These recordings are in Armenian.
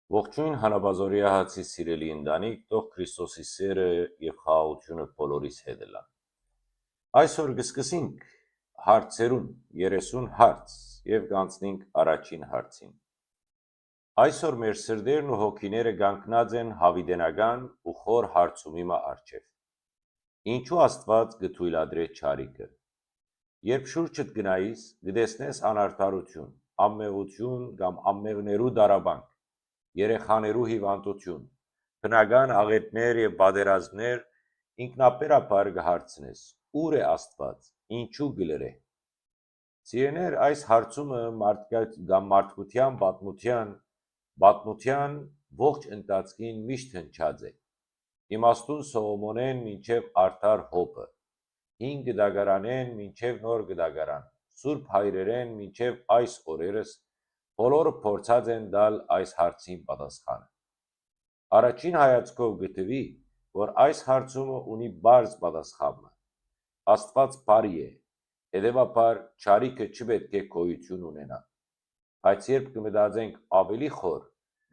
Ողջույն հանաբազորյա հացի սիրելի ընտանիք, թող Քրիստոսի սերը եւ խաղաղությունը բոլորիս հետ լան։ Այսօր կսկսենք հարցերուն 30 հարց եւ կանցնենք առաջին հարցին։ Այսօր մեր սրդերն ու հոգիները կանգնած են հավիտենական ու խոր հարցումի առջև։ Ինչու Աստված գթույլադրե չարիքը։ Երբ շուրջդ գնայիս, կտեսնես անարդարություն, անմեղություն կամ անմեղներու դարաբանք, երեխաներու հիվանդություն, բնական աղետներ եւ պատերազմներ, ինքնաբերաբար կհարցնես. ուր է Աստված, ինչու գլրե։ Սիրեներ, այս հարցումը մարդկության պատմության ողջ ընթացքին միշտ հնչած է։ Իմաստուն Սողոմոնեն մինչև արդար հոբը, 5 դագարանեն մինչև նոր դագարան, Սուրբ հայրերեն մինչև այս օրերս բոլորը փորձած են տալ այս հարցին պատասխանը։ Առաջին հայացքով գտվի, որ այս հարցումը ունի բարձ պատասխանը։ Աստված բարի է, հետևաբար չարիքը չպետք է գոյություն ունենա։ Բայց երբ կմտածենք ավելի խոր,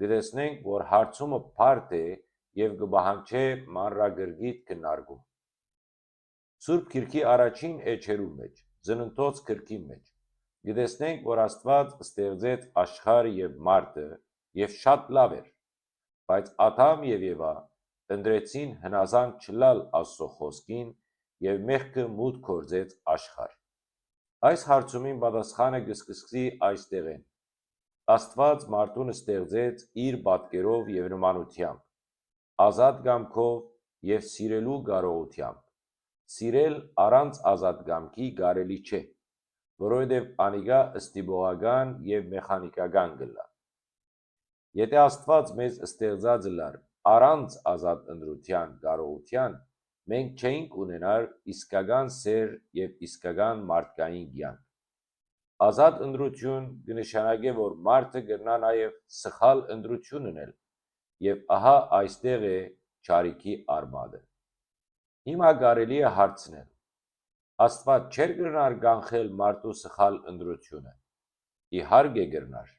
կտեսնենք, որ հարցումը բարդ է եւ կպահանջի մանրակրկիտ քննարկում։ Սուրբ Գիրքի առաջին էջերու մեջ, Ծննդոց գրքի մեջ, կտեսնենք, որ Աստված ստեղծեց աշխարհը եւ մարդը եւ շատ լավ էր, բայց Ադամ եւ Եվա ընտրեցին հնազանդ չլալ Աստծո խոսքին եւ մեղքը մուտք գործեց աշխարհ։ Այս հարցումին պատասխանը կսկսի այստեղեն։ Աստված մարդուն ստեղծեց իր պատկերով եւ նմանությամբ, ազատ կամքով եւ սիրելու կարողությամբ։ Սիրել առանց ազատ կամքի կարելի չէ, որովհետեւ անիկա ստիպողական եւ մեխանիկական կլա։ Եթե Աստված մեզ ստեղծած լար առանց ազատ ընտրության կարողության, մենք չէինք ունենար իսկական սեր եւ իսկական մարդկային կյանք։ Ազատ ընտրություն կնշանակե, որ մարդը կրնա նաև սխալ ընտրություն ունել, եւ ահա այստեղ է չարիքի արմատը։ Հիմա կարելի է հարցնել. Աստված չէր կրնար կանխել մարդու սխալ ընտրությունը։ Իհարկե կրնար,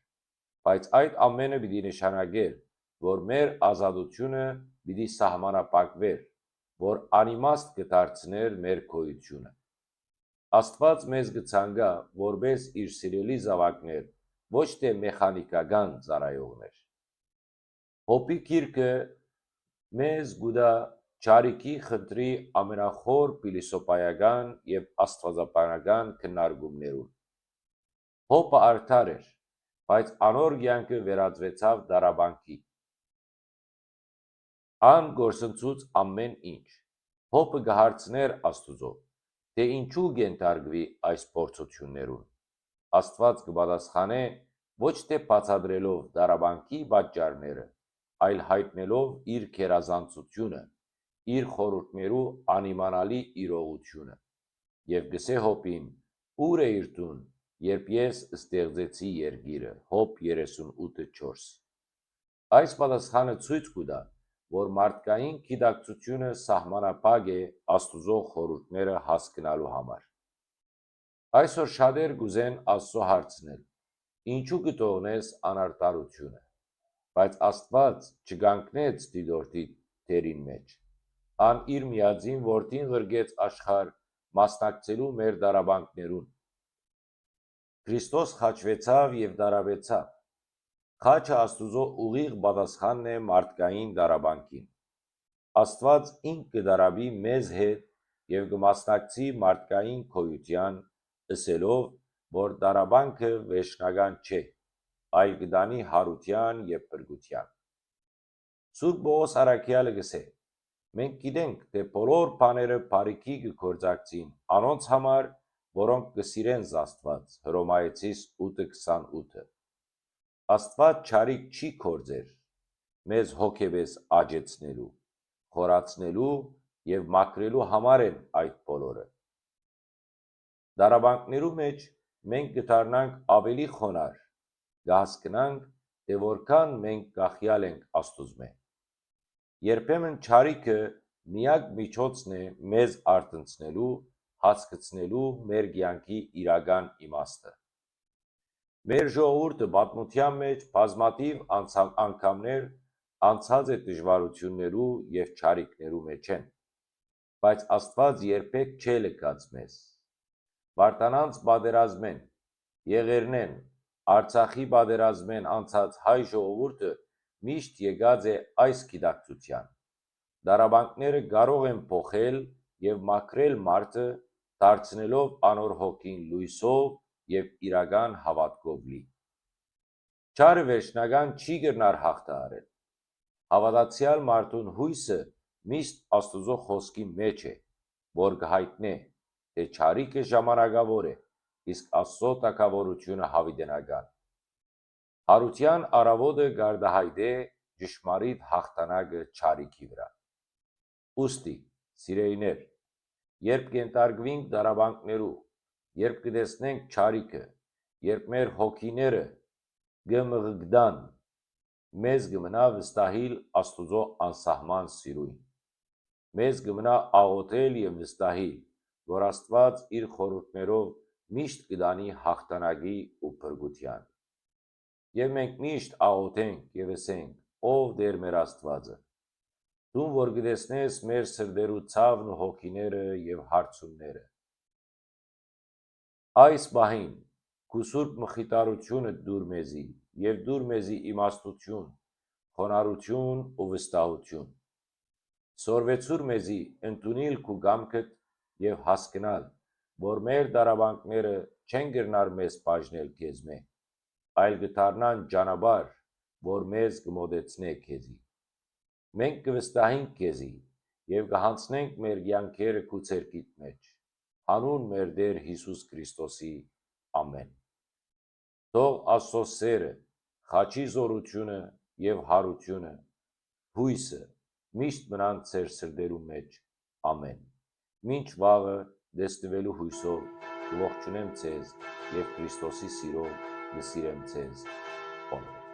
բայց այդ ամենը պիտի նշանակեր, որ մեր ազատությունը պիտի սահմանափակվեր, որ անիմաստ կդարձներ մեր գոյությունը։ Աստված մեզ կցանկա որպես իր սիրելի զավակներ, ոչ թե մեխանիկական ծառայողներ։ Հոբի գիրքը մեզ գուտա չարիքի խնդրի ամենախոր փիլիսոփայական եւ աստվածաբանական քննարկումներուն։ Հոբը արդար էր, բայց անոր կյանքը վերածվեցավ դարաբանքի։ Ան գործընծուց ամեն ինչ։ Հոբը կհարցներ Աստուծո, թե ինչու կենթարկվի այս փորձություններուն։ Աստված կպատասխանե ոչ թե բացատրելով դարաբանքի պատճառները, այլ հայտնելով իր գերազանցությունը, իր խորհուրդներու անիմանալի իրողությունը։ Եվ գսե Հոբին. ուր է իր տուն, երբ ես ստեղծեցի երկիրը։ Հոբ 38:4։ Այս պատասխանը ցույց կտա, որ մարդկային գիտակցությունը սահմանափակ է Աստուծո խորհուրդները հասկանալու համար։ Այսօր շատեր կուզեն Աստծո հարցնել. ինչու կթողնես անարդարությունը, բայց Աստված չկանգնեց դիտորդի դերին մեջ։ Ան իր միածին որդին ղրկեց աշխարհ մասնակցելու մեր դարաբանքներուն։ Քրիստոս խաչվեցավ եւ դարավեցավ։ Խաչը Աստուծո ուղիղ պատասխանն է մարդկային դարաբանքին։ Աստված ինք կդարաբի մեզ հետ եւ կմասնակցի մարդկային գոյության, ասելով, որ դարաբանքը վերջնական չէ, այլ կդանի հարության եւ փրկության։ Սուրբ Պողոս առաքյալը գսե. մենք գիտենք, թե բոլոր բաները բարիքի կգործակցին անոնց համար, որոնք կսիրեն Աստված։ Հռոմայեցիս 8:28։ Աստված չարիք չի գործեր մեզ հոգեպես աճեցնելու, խորացնելու եւ մաքրելու համար են այդ բոլորը։ Դարաբանքներու մեջ մենք կդառնանք ավելի խոնար, կհասկանանք, թե որքան մենք գախյալ ենք Աստուծմե։ Երբեմն չարիքը միակ միջոցն է մեզ արթնցնելու, հասկացնելու մեր կյանքի իրական իմաստը։ Մեր ժողովուրդը պատմության մեջ բազմաթիվ անգամներ անցած է դժվարություններու եւ չարիքներու մեջ են, բայց Աստված երբեք չէ լքած մեզ։ Վարդանանց պատերազմեն, Եղերնեն, Արցախի պատերազմեն անցած հայ ժողովուրդը միշտ եկած է այս գիտակցության։ Դարաբանքները կարող են փոխել եւ մաքրել մարդը, դարձնելով անոր հոգին լույսով եւ իրական հավատքով լի։ Չարը վերջնական չի գտնար հաղթահարել։ Հավատացյալ մարդուն հույսը միշտ Աստուծո խոսքի մեջ է, որ կհայտնե, թե չարիքը ժամանակավոր է, իսկ Աստծո տակավորությունը հավիտենական։ Հարության արավոտը գարդահայտե ճշմարիտ հաղթանակը չարիքի վրա։ Ուստի, սիրեիներ, երբ կենտարգվինք դարաբանքներու, երբ կտեսնենք չարիքը, երբ մեր հոգիները կմղգդան, մեզ կմնա վստահիլ Աստուծո անսահման սիրույն։ Մեզ կմնա աղոթել եւ վստահիլ, որ Աստված իր խորհուրդներով միշտ կդանի հաղթանակի ու փրկության։ Եվ մենք միշտ աղոթենք եւ ասենք. «Ով Տեր մեր Աստվածը, դու որ կտեսնես մեր սրտերու ցավն ու հոգիները եւ հարցումները։ Այս բահին քու սուրբ մխիթարությունը դուր մեզի եւ դուր մեզի իմաստություն, խոնարհություն ու վստահություն։ Սորվեցուր մեզի ընդունել քու կամքդ եւ հասկանալ, որ մեր դարաբանքները չեն գտնար մեզ բաժնել քեզմե, այլ կդառնան ճանապարհ, որ մեզ կմոտեցնե քեզի։ Մենք կվստահենք քեզի եւ կհանցնենք մեր կյանքերը քու ցերքիդ մեջ։ Հանուն մեր Տեր Հիսուս Քրիստոսի ամեն։ Թող Աստծո սերը, խաչի զորությունը եւ հարությունը, հույսը միշտ մնան ձեր սրտերու մեջ։ Ամեն։ Մինչ վաղը դեստվելու հույսով կողջունեմ ձեզ եւ Քրիստոսի սիրով կսիրեմ ձեզ։ Օնոր։